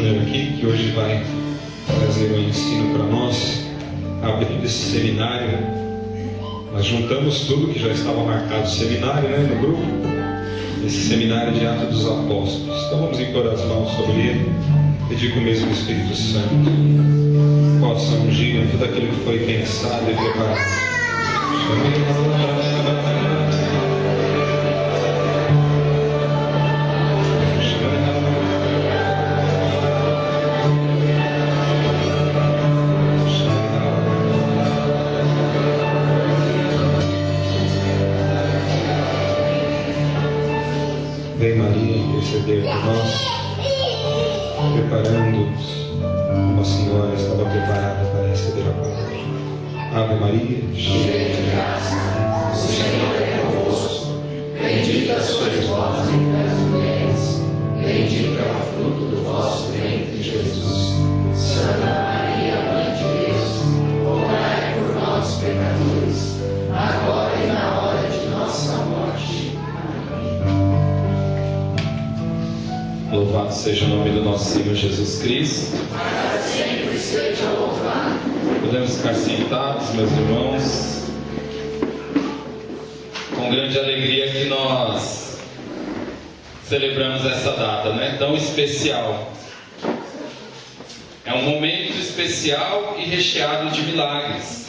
Júnior aqui, que hoje vai trazer um ensino para nós, abrindo esse seminário. Nós juntamos tudo que já estava marcado seminário, né, no grupo, esse seminário de Atos dos Apóstolos. Então vamos impor as mãos sobre ele, pedir que o mesmo Espírito Santo possa ungir tudo aquilo que foi pensado e preparado. Vem Maria interceder por nós, preparando-nos como a Senhora estava preparada para receber a palavra. Ave Maria, cheia de graça, o Senhor é convosco. Bendita sois vós entre as mulheres, bendito é o fruto do vosso ventre, Jesus. Santa Maria, Mãe de Deus, rogai por nós, pecadores, agora e na hora de nossa morte. Louvado seja o nome do nosso Senhor Jesus Cristo. Para sempre seja louvado. Podemos ficar sentados, meus irmãos. Com grande alegria que nós celebramos essa data, né? Tão especial. É um momento especial e recheado de milagres,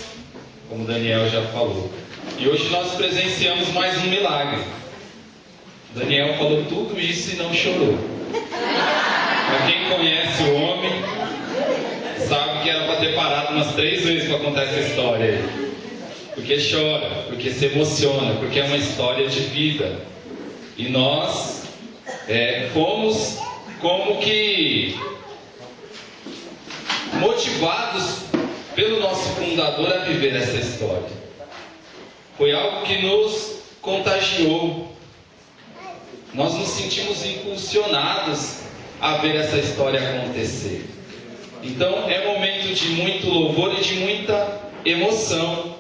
como Daniel já falou. E hoje nós presenciamos mais um milagre. Daniel falou tudo isso e não chorou. Para quem conhece o homem, sabe que era para ter parado umas 3 vezes para contar essa história aí. Porque chora, porque se emociona, porque é uma história de vida. E nós fomos como que motivados pelo nosso fundador a viver essa história. Foi algo que nos contagiou. Nós nos sentimos impulsionados a ver essa história acontecer. Então é momento de muito louvor e de muita emoção.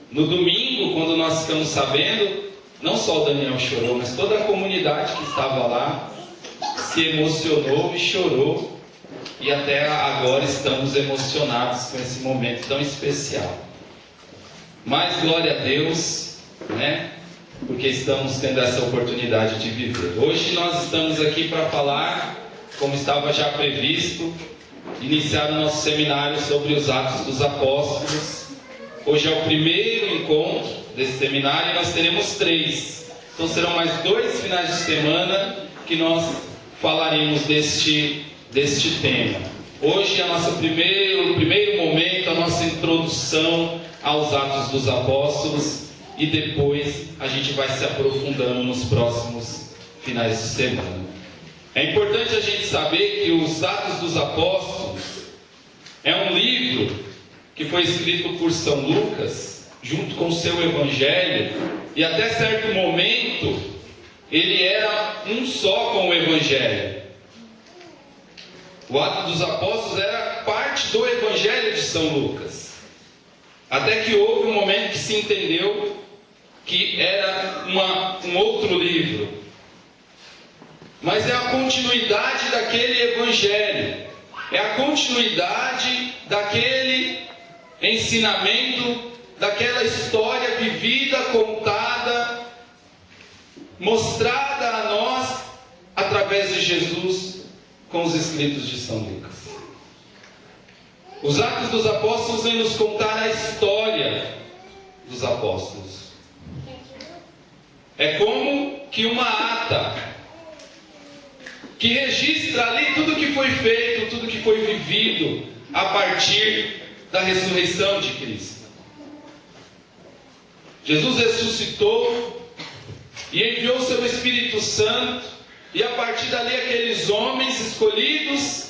No domingo, quando nós ficamos sabendo, não só o Daniel chorou, mas toda a comunidade que estava lá se emocionou e chorou. E até agora estamos emocionados com esse momento tão especial. Mas glória a Deus, né? Porque estamos tendo essa oportunidade de viver. Hoje nós estamos aqui para falar, como estava já previsto, iniciar o nosso seminário sobre os Atos dos Apóstolos. Hoje é o primeiro encontro desse seminário e nós teremos 3. Então serão mais 2 finais de semana que nós falaremos deste tema. Hoje é o primeiro momento, a nossa introdução aos Atos dos Apóstolos. E depois a gente vai se aprofundando nos próximos finais de semana. É importante a gente saber que os Atos dos Apóstolos é um livro que foi escrito por São Lucas, junto com o seu Evangelho, e até certo momento ele era um só com o Evangelho. O Atos dos Apóstolos era parte do Evangelho de São Lucas. Até que houve um momento que se entendeu que era um outro livro. Mas é a continuidade daquele Evangelho. É a continuidade daquele ensinamento, daquela história vivida, contada, mostrada a nós através de Jesus com os escritos de São Lucas. Os Atos dos Apóstolos vêm nos contar a história dos apóstolos. É como que uma ata que registra ali tudo que foi feito, tudo que foi vivido a partir da ressurreição de Cristo. Jesus ressuscitou e enviou o seu Espírito Santo, e a partir dali aqueles homens escolhidos,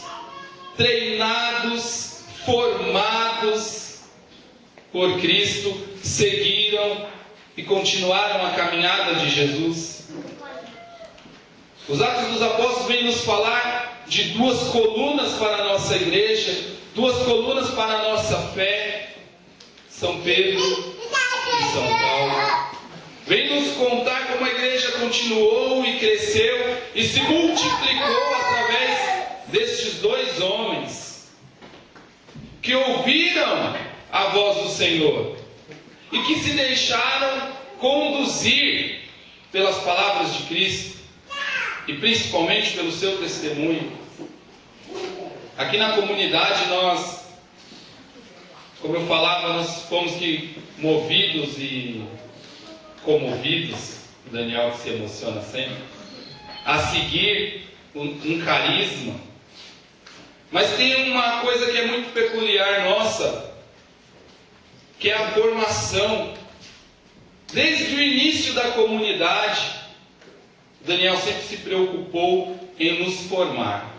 treinados, formados por Cristo, seguiram e continuaram a caminhada de Jesus. Os Atos dos Apóstolos vêm nos falar de 2 colunas para a nossa igreja, 2 colunas para a nossa fé: São Pedro e São Paulo. Vem nos contar como a igreja continuou e cresceu e se multiplicou através destes dois homens que ouviram a voz do Senhor e que se deixaram conduzir pelas palavras de Cristo e principalmente pelo seu testemunho. Aqui na comunidade nós, como eu falava, nós fomos movidos e comovidos, o Daniel que se emociona sempre, a seguir um carisma. Mas tem uma coisa que é muito peculiar nossa, que é a formação. Desde o início da comunidade, Daniel sempre se preocupou em nos formar.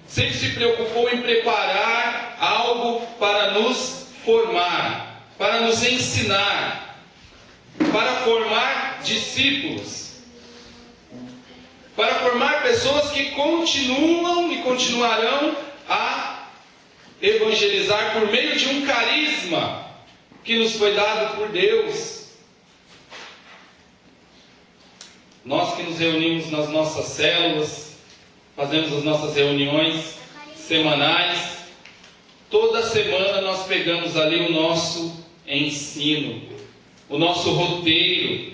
Sempre se preocupou em preparar algo para nos formar, para nos ensinar, para formar discípulos, para formar pessoas que continuam e continuarão a evangelizar por meio de um carisma que nos foi dado por Deus. Nós que nos reunimos nas nossas células, fazemos as nossas reuniões semanais, toda semana nós pegamos ali o nosso ensino, o nosso roteiro,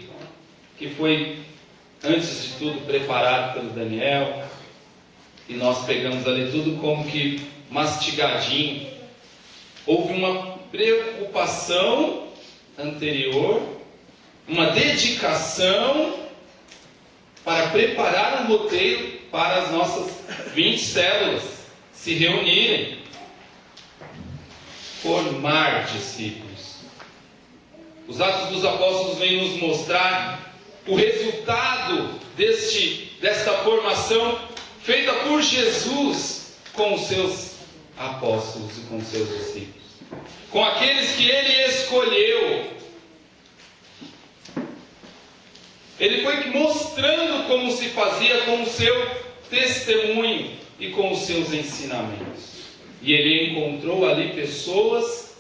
que foi, antes de tudo, preparado pelo Daniel, e nós pegamos ali tudo como que mastigadinho. Houve uma preocupação anterior, uma dedicação para preparar um roteiro para as nossas 20 células se reunirem. Formar discípulos. Os Atos dos Apóstolos vêm nos mostrar o resultado desta formação feita por Jesus com os seus apóstolos e com os seus discípulos, com aqueles que Ele escolheu. Ele foi mostrando como se fazia com o seu testemunho e com os seus ensinamentos. E Ele encontrou ali pessoas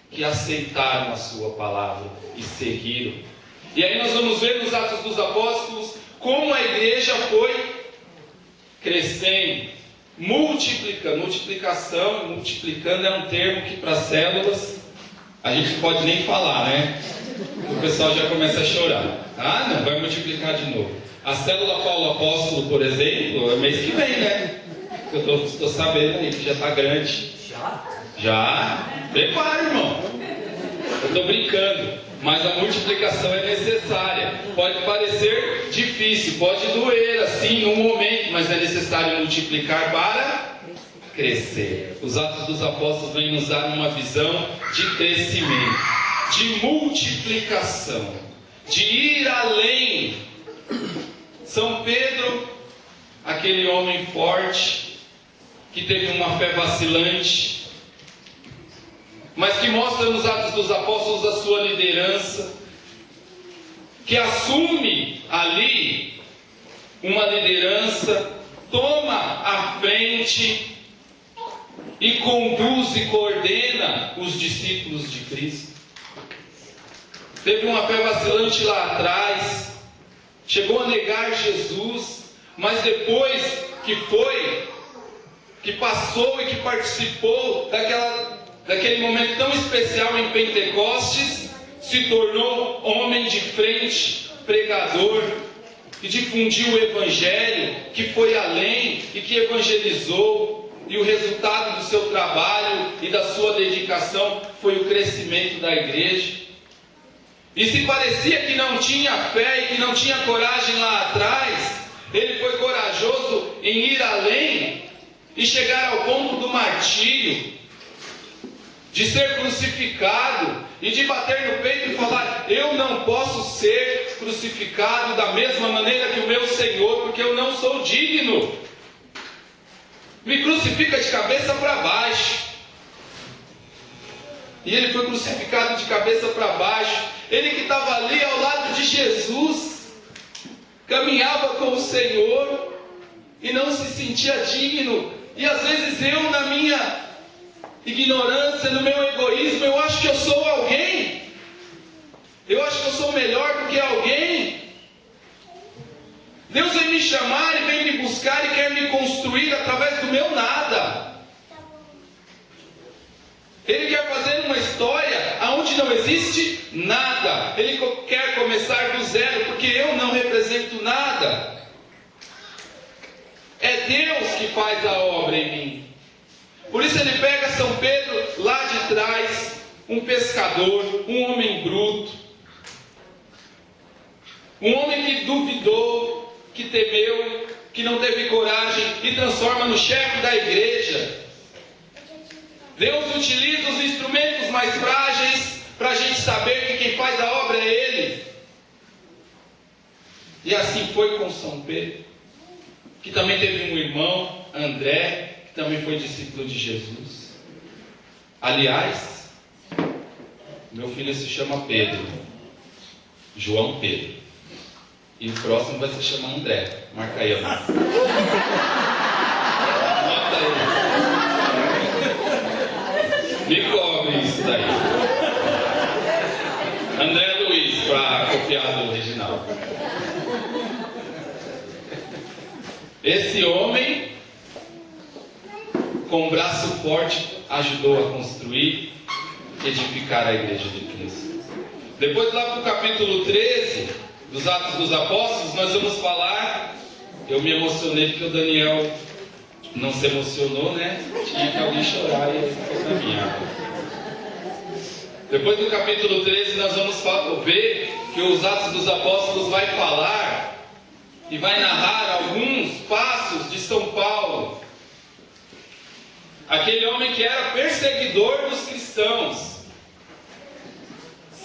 que aceitaram a sua palavra e seguiram. E aí nós vamos ver nos Atos dos Apóstolos como a igreja foi crescendo, multiplicando é um termo que para células a gente não pode nem falar, né? O pessoal já começa a chorar. Ah, não, vai multiplicar de novo. A célula Paulo Apóstolo, por exemplo, é mês que vem, né? Eu estou sabendo aí que já está grande. Já? Prepara, irmão. Eu estou brincando, mas a multiplicação é necessária. Pode parecer difícil, pode doer assim num momento, mas é necessário multiplicar para crescer. Os Atos dos Apóstolos vêm nos dar uma visão de crescimento, de multiplicação, de ir além. São Pedro, aquele homem forte, que teve uma fé vacilante, mas que mostra nos Atos dos Apóstolos a sua liderança, que assume ali uma liderança, toma a frente e conduz e coordena os discípulos de Cristo. Teve uma fé vacilante lá atrás, chegou a negar Jesus, mas depois que passou e que participou daquele momento tão especial em Pentecostes, se tornou homem de frente, pregador, que difundiu o Evangelho, que foi além e que evangelizou, e o resultado do seu trabalho e da sua dedicação foi o crescimento da igreja. E se parecia que não tinha fé e que não tinha coragem lá atrás, ele foi corajoso em ir além e chegar ao ponto do martírio, de ser crucificado e de bater no peito e falar: eu não posso ser crucificado da mesma maneira que o meu Senhor, porque eu não sou digno. Me crucifica de cabeça para baixo. E ele foi crucificado de cabeça para baixo. Ele que estava ali ao lado de Jesus, caminhava com o Senhor e não se sentia digno. E às vezes eu, na minha ignorância, no meu egoísmo, eu acho que eu sou alguém. Eu acho que eu sou melhor do que alguém. Deus vem me chamar e vem me buscar e quer me construir através do meu nada. Ele quer fazer uma história onde não existe nada. Ele quer começar do zero, porque eu não represento nada. É Deus que faz a obra em mim. Por isso ele pega São Pedro lá de trás, um pescador, um homem bruto, um homem que duvidou, que temeu, que não teve coragem, e transforma no chefe da igreja. Deus utiliza os instrumentos mais frágeis para a gente saber que quem faz a obra é Ele. E assim foi com São Pedro, que também teve um irmão, André, que também foi discípulo de Jesus. Aliás, meu filho se chama Pedro, João Pedro. E o próximo vai se chamar André. Marca aí, ó. Anota aí. Me cobre isso daí. André Luiz, para copiar do original. Esse homem, com um braço forte, ajudou a construir, edificar a igreja de Cristo. Depois, lá para o capítulo 13 dos Atos dos Apóstolos, nós vamos falar. Eu me emocionei porque o Daniel não se emocionou, né? Tinha que alguém chorar e ele ficou caminhando. Depois do capítulo 13, nós vamos ver que os Atos dos Apóstolos vai falar e vai narrar alguns passos de São Paulo, aquele homem que era perseguidor dos cristãos.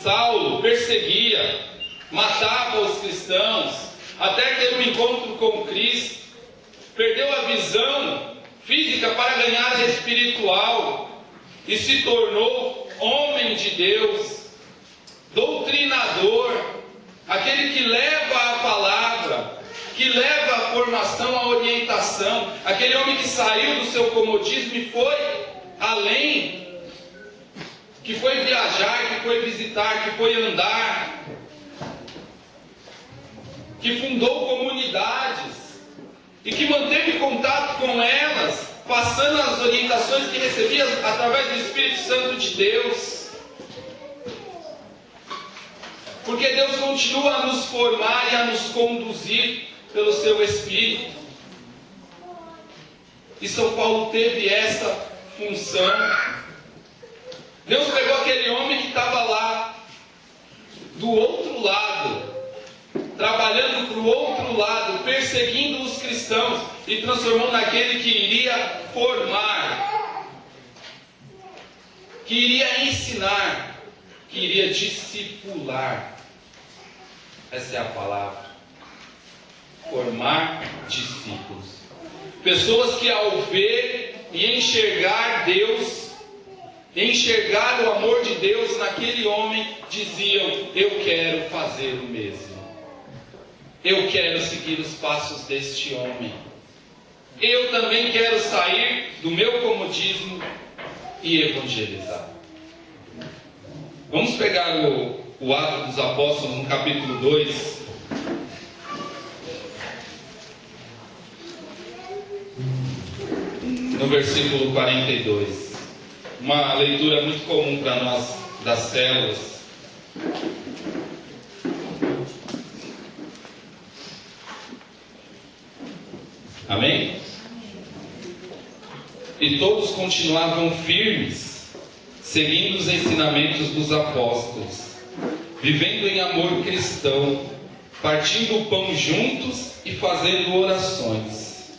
Saulo perseguia, matava os cristãos, até ter um encontro com Cristo, perdeu a visão física para ganhar a espiritual e se tornou homem de Deus, doutrinador, aquele que leva a palavra, que leva a formação, a orientação, aquele homem que saiu do seu comodismo e foi além, que foi viajar, que foi visitar, que foi andar, que fundou comunidades e que manteve contato com elas, passando as orientações que recebia através do Espírito Santo de Deus. Porque Deus continua a nos formar e a nos conduzir pelo seu Espírito. E São Paulo teve essa função. Deus pegou aquele homem que estava lá, do outro lado, trabalhando para o outro lado, perseguindo os cristãos, e transformou naquele que iria formar, que iria ensinar, que iria discipular. Essa é a palavra. Formar discípulos. Pessoas que ao ver e enxergar Deus, enxergar o amor de Deus naquele homem, diziam: eu quero fazer o mesmo. Eu quero seguir os passos deste homem. Eu também quero sair do meu comodismo e evangelizar. Vamos pegar o Ato dos Apóstolos no capítulo 2. No versículo 42. Uma leitura muito comum para nós das células. Amém? E todos continuavam firmes, seguindo os ensinamentos dos apóstolos, vivendo em amor cristão, partindo o pão juntos e fazendo orações.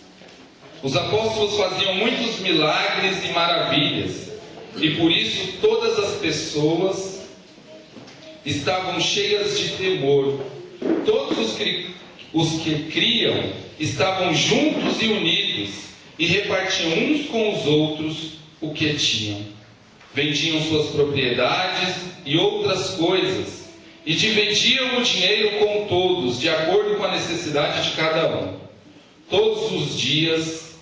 Os apóstolos faziam muitos milagres e maravilhas, e por isso todas as pessoas estavam cheias de temor. Todos os que criam estavam juntos e unidos, e repartiam uns com os outros o que tinham. Vendiam suas propriedades e outras coisas, e dividiam o dinheiro com todos, de acordo com a necessidade de cada um. Todos os dias,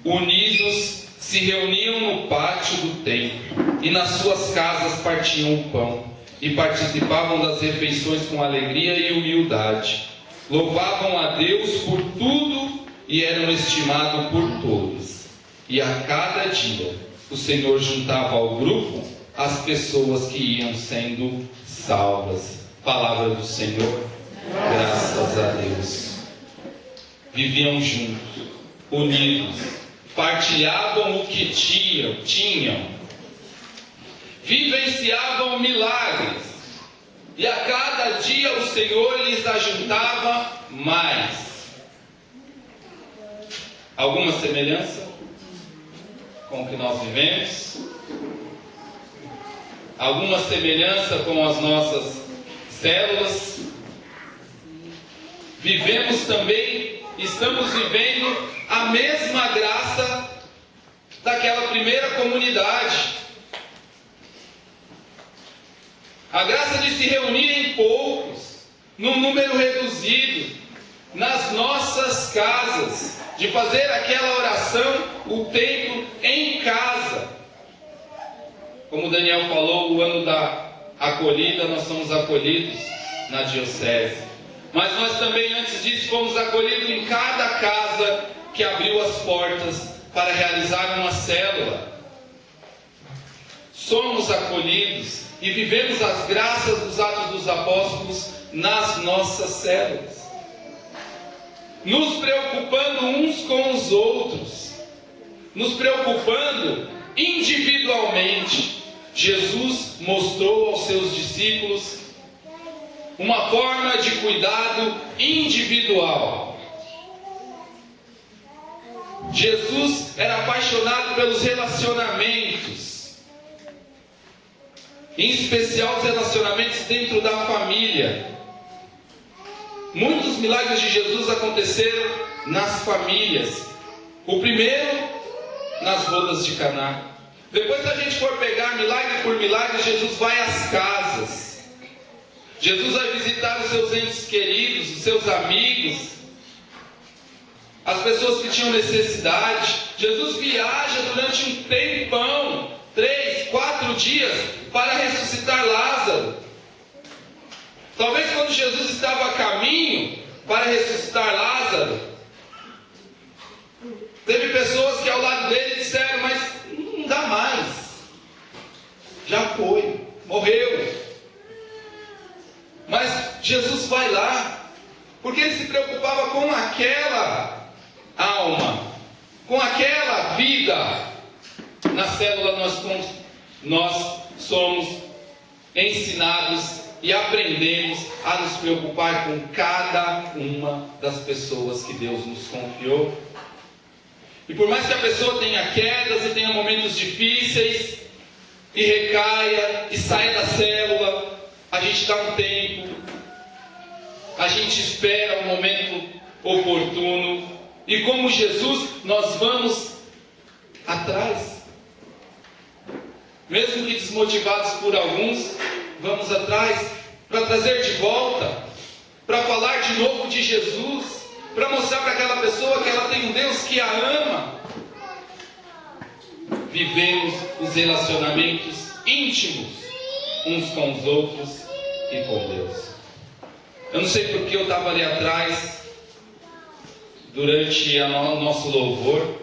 unidos, se reuniam no pátio do templo, e nas suas casas partiam o pão, e participavam das refeições com alegria e humildade, louvavam a Deus por tudo e eram estimados por todos. E a cada dia o Senhor juntava ao grupo as pessoas que iam sendo salvas. Palavra do Senhor, graças a Deus. Viviam juntos, unidos, partilhavam o que tinham, vivenciavam milagres, e a cada dia o Senhor lhes ajuntava mais. Alguma semelhança com o que nós vivemos? Alguma semelhança com as nossas células? Vivemos também, estamos vivendo a mesma graça daquela primeira comunidade. A graça de se reunir em poucos, num número reduzido, nas nossas casas, de fazer aquela oração, o templo em casa. Como o Daniel falou, o ano da acolhida, nós somos acolhidos na diocese. Mas nós também, antes disso, fomos acolhidos em cada casa que abriu as portas para realizar uma célula. Somos acolhidos e vivemos as graças dos Atos dos Apóstolos nas nossas células, nos preocupando uns com os outros, nos preocupando individualmente. Jesus mostrou aos seus discípulos uma forma de cuidado individual. Jesus era apaixonado pelos relacionamentos, em especial os relacionamentos dentro da família. Muitos milagres de Jesus aconteceram nas famílias. O primeiro, nas bodas de Caná. Depois, se a gente for pegar milagre por milagre, Jesus vai às casas. Jesus vai visitar os seus entes queridos, os seus amigos, as pessoas que tinham necessidade. Jesus viaja durante um tempão, 3, 4 dias, para ressuscitar Lázaro. Talvez quando Jesus estava a caminho para ressuscitar Lázaro, teve pessoas que ao lado dele disseram: mas não dá mais, já foi, morreu. Mas Jesus vai lá, porque ele se preocupava com aquela alma, com aquela vida. Na célula nós somos ensinados e aprendemos a nos preocupar com cada uma das pessoas que Deus nos confiou. E por mais que a pessoa tenha quedas e tenha momentos difíceis, e recaia, e saia da célula, a gente dá um tempo, a gente espera um momento oportuno, e como Jesus, nós vamos atrás. Mesmo que desmotivados por alguns, vamos atrás, para trazer de volta, para falar de novo de Jesus, para mostrar para aquela pessoa que ela tem um Deus que a ama. Vivemos os relacionamentos íntimos uns com os outros e com Deus. Eu não sei porque eu estava ali atrás durante o nosso louvor,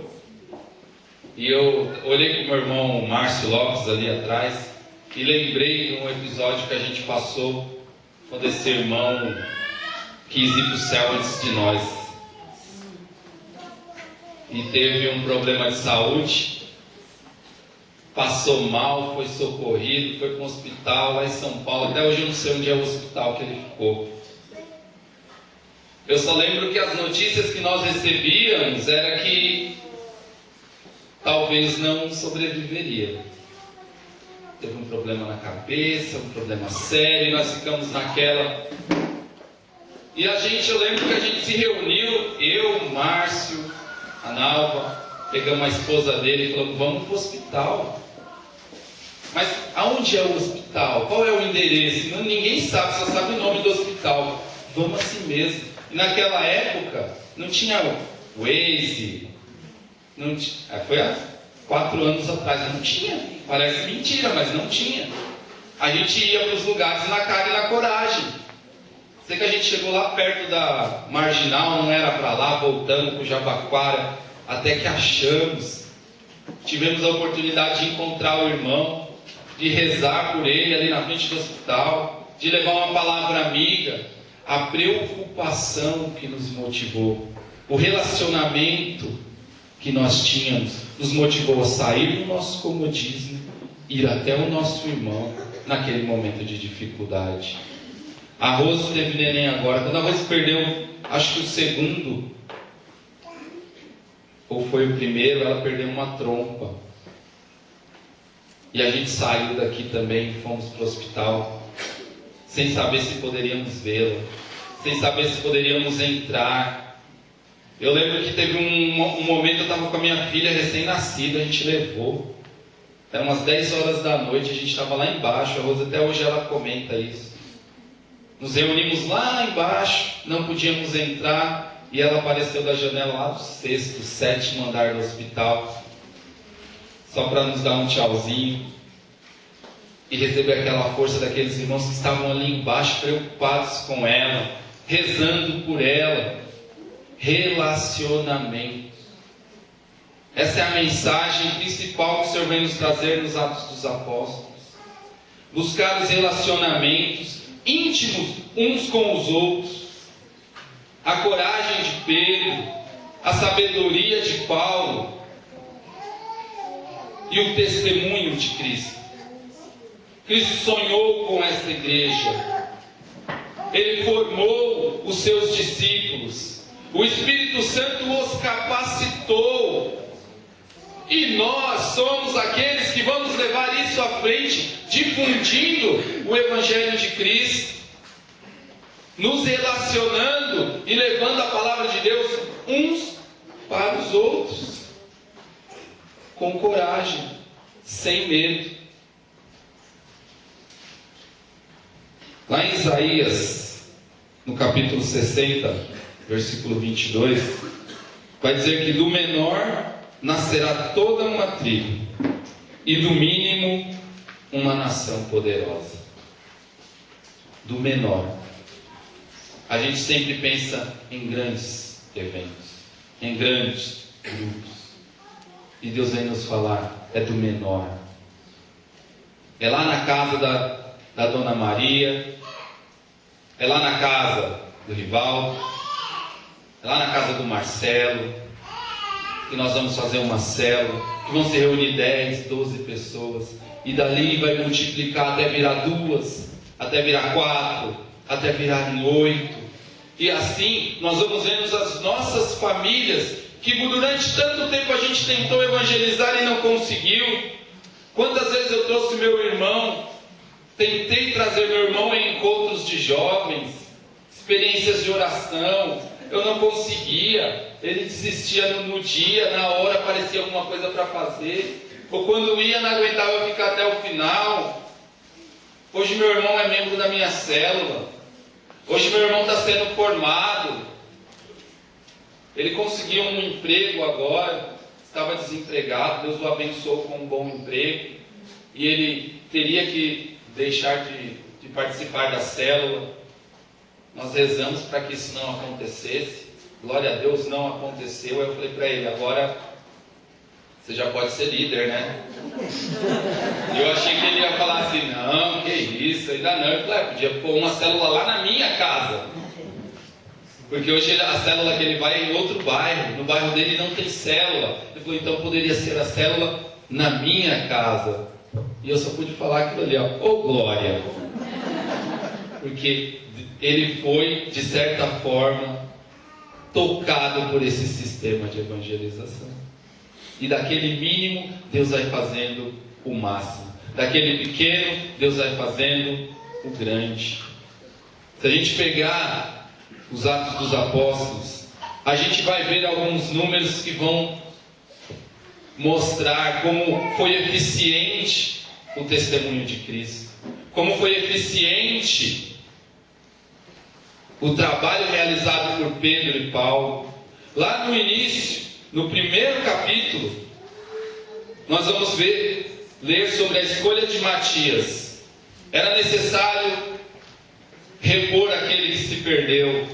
e eu olhei para o meu irmão Márcio Lopes ali atrás e lembrei de um episódio que a gente passou quando esse irmão quis ir para o céu antes de nós e teve um problema de saúde, passou mal, foi socorrido, foi para um hospital lá em São Paulo. Até hoje eu não sei onde é o hospital que ele ficou. Eu só lembro que as notícias que nós recebíamos era que talvez não sobreviveria. Teve um problema na cabeça, um problema sério, e nós ficamos naquela. E eu lembro que a gente se reuniu, eu, o Márcio, a Nalva, pegamos a esposa dele e falamos: vamos para o hospital. Mas aonde é o hospital? Qual é o endereço? Não, ninguém sabe, só sabe o nome do hospital. Vamos assim mesmo. E naquela época não tinha Waze, não tinha, foi há 4 anos atrás, não tinha. Parece mentira, mas não tinha. A gente ia para os lugares na cara e na coragem. Sei que a gente chegou lá perto da Marginal, não era para lá, voltando para o Jabaquara, até que achamos. Tivemos a oportunidade de encontrar o irmão, de rezar por ele ali na frente do hospital, de levar uma palavra amiga. A preocupação que nos motivou, o relacionamento que nós tínhamos, nos motivou a sair do nosso comodismo, ir até o nosso irmão naquele momento de dificuldade. A Rose teve neném agora. Quando a Rose perdeu, acho que o segundo, ou foi o primeiro, ela perdeu uma trompa. E a gente saiu daqui também, fomos para o hospital, sem saber se poderíamos vê-la, sem saber se poderíamos entrar. Eu lembro que teve um momento, eu estava com a minha filha recém-nascida, a gente levou. Eram umas 10 horas da noite, a gente estava lá embaixo, a Rose até hoje ela comenta isso. Nos reunimos lá embaixo, não podíamos entrar, e ela apareceu da janela lá do 6º, 7º andar do hospital, só para nos dar um tchauzinho, e receber aquela força daqueles irmãos que estavam ali embaixo, preocupados com ela, rezando por ela. Relacionamento. Essa é a mensagem principal que o Senhor vem nos trazer nos Atos dos Apóstolos. Buscar os relacionamentos íntimos uns com os outros. A coragem de Pedro, a sabedoria de Paulo e o testemunho de Cristo. Cristo sonhou com esta igreja. Ele formou os seus discípulos. O Espírito Santo os capacitou. E nós somos aqueles que vamos levar isso à frente, difundindo o Evangelho de Cristo, nos relacionando e levando a palavra de Deus uns para os outros, com coragem, sem medo. Lá em Isaías, no capítulo 60, versículo 22, vai dizer que do menor nascerá toda uma tribo, e do mínimo uma nação poderosa. Do menor. A gente sempre pensa em grandes eventos, em grandes grupos. E Deus vem nos falar, é do menor. É lá na casa da Dona Maria, é lá na casa do Rivaldo, é lá na casa do Marcelo, que nós vamos fazer uma célula, que vão se reunir 10, 12 pessoas, e dali vai multiplicar até virar 2, até virar 4, até virarem 8, e assim nós vamos vendo as nossas famílias, que durante tanto tempo a gente tentou evangelizar e não conseguiu. Quantas vezes eu trouxe meu irmão, tentei trazer meu irmão em encontros de jovens, experiências de oração, eu não conseguia. Ele desistia no dia, na hora aparecia alguma coisa para fazer, ou quando ia não aguentava ficar até o final. Hoje meu irmão é membro da minha célula, hoje meu irmão está sendo formado, ele conseguiu um emprego agora, estava desempregado, Deus o abençoou com um bom emprego, e ele teria que deixar de participar da célula. Nós rezamos para que isso não acontecesse. Glória a Deus, não aconteceu. Eu falei para ele, agora você já pode ser líder, né? E eu achei que ele ia falar assim, não, que isso, ainda não. Eu falei, podia pôr uma célula lá na minha casa. Porque hoje a célula que ele vai é em outro bairro. No bairro dele não tem célula. Ele falou, então poderia ser a célula na minha casa. E eu só pude falar aquilo ali, ó, ô glória. Porque ele foi, de certa forma, tocado por esse sistema de evangelização. E daquele mínimo, Deus vai fazendo o máximo. Daquele pequeno, Deus vai fazendo o grande. Se a gente pegar os Atos dos Apóstolos, a gente vai ver alguns números que vão mostrar como foi eficiente o testemunho de Cristo, como foi eficiente o trabalho realizado por Pedro e Paulo. Lá no início, no primeiro capítulo, nós vamos ler sobre a escolha de Matias. Era necessário repor aquele que se perdeu.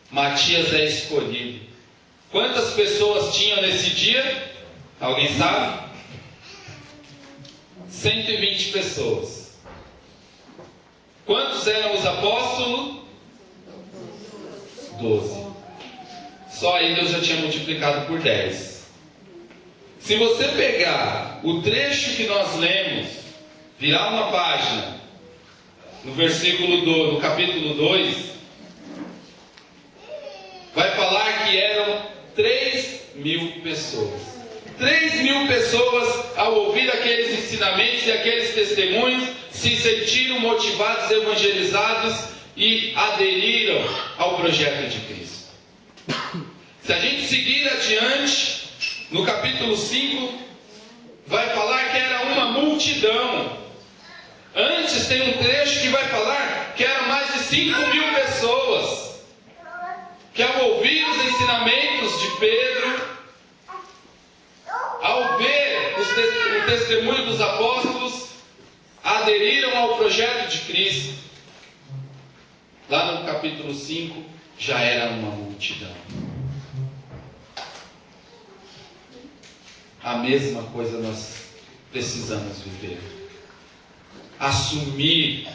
Matias é escolhido. Quantas pessoas tinham nesse dia? Alguém sabe? 120 pessoas. Quantos eram os apóstolos? 12. Só aí Deus já tinha multiplicado por 10. Se você pegar o trecho que nós lemos, virar uma página, no capítulo 2, vai falar que eram 3.000 pessoas. 3.000 pessoas, ao ouvir aqueles ensinamentos e aqueles testemunhos, se sentiram motivados, evangelizados e aderiram ao projeto de Cristo. Se a gente seguir adiante, no capítulo 5, vai falar que era uma multidão. Antes tem um trecho que vai falar que eram mais de 5.000 pessoas, que ao ouvir os ensinamentos de Pedro, ao ver o testemunho dos apóstolos, aderiram ao projeto de Cristo. Lá no capítulo 5, já era uma multidão. A mesma coisa nós precisamos viver. Assumir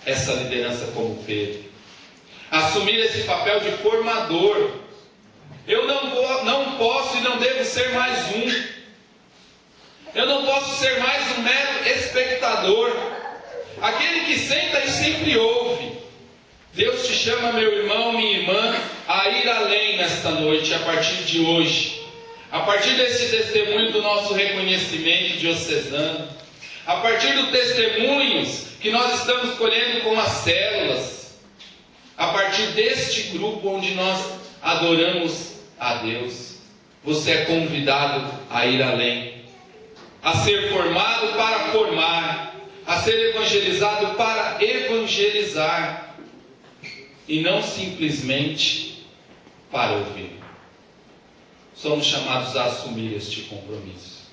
essa liderança como Pedro. Assumir esse papel de formador. Eu não posso e não devo ser mais um. Eu não posso ser mais um mero espectador. Aquele que senta e sempre ouve. Deus te chama, meu irmão, minha irmã, a ir além nesta noite, a partir de hoje. A partir desse testemunho do nosso reconhecimento diocesano, a partir dos testemunhos que nós estamos colhendo com as células, a partir deste grupo onde nós adoramos a Deus, você é convidado a ir além, a ser formado para formar, a ser evangelizado para evangelizar, e não simplesmente para ouvir. Somos chamados a assumir este compromisso.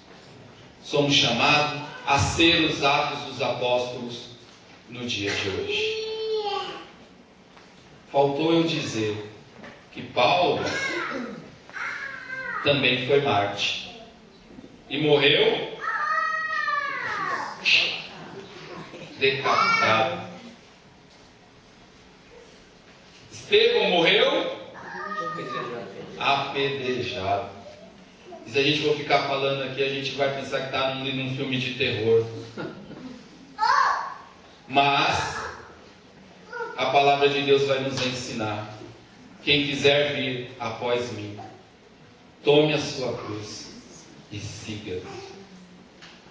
Somos chamados a ser os atos dos apóstolos no dia de hoje. Faltou eu dizer que Paulo também foi mártir. E morreu decapitado. Estevão morreu apedrejado. E se a gente for ficar falando aqui, a gente vai pensar que está num filme de terror. Mas a palavra de Deus vai nos ensinar: quem quiser vir após mim, tome a sua cruz e siga.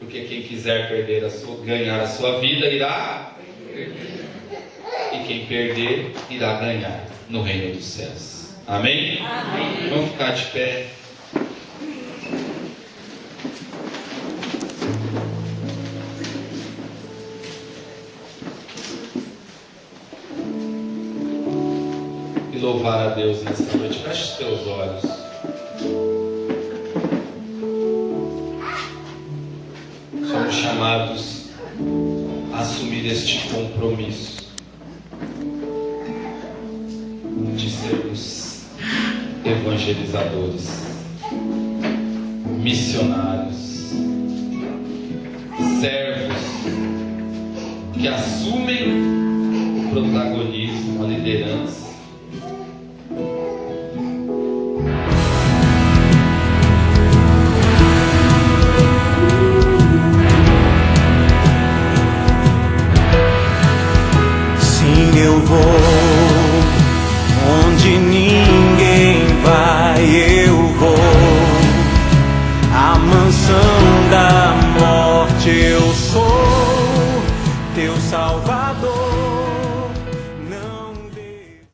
Porque quem quiser ganhar a sua vida irá perder. E quem perder irá ganhar no reino dos céus. Amém? Amém. Vamos ficar de pé. E louvar a Deus nessa noite. Feche os teus olhos. Somos chamados a assumir este compromisso de sermos evangelizadores, missionários, servos que assumem o protagonismo, a liderança. Sim, eu vou onde ninguém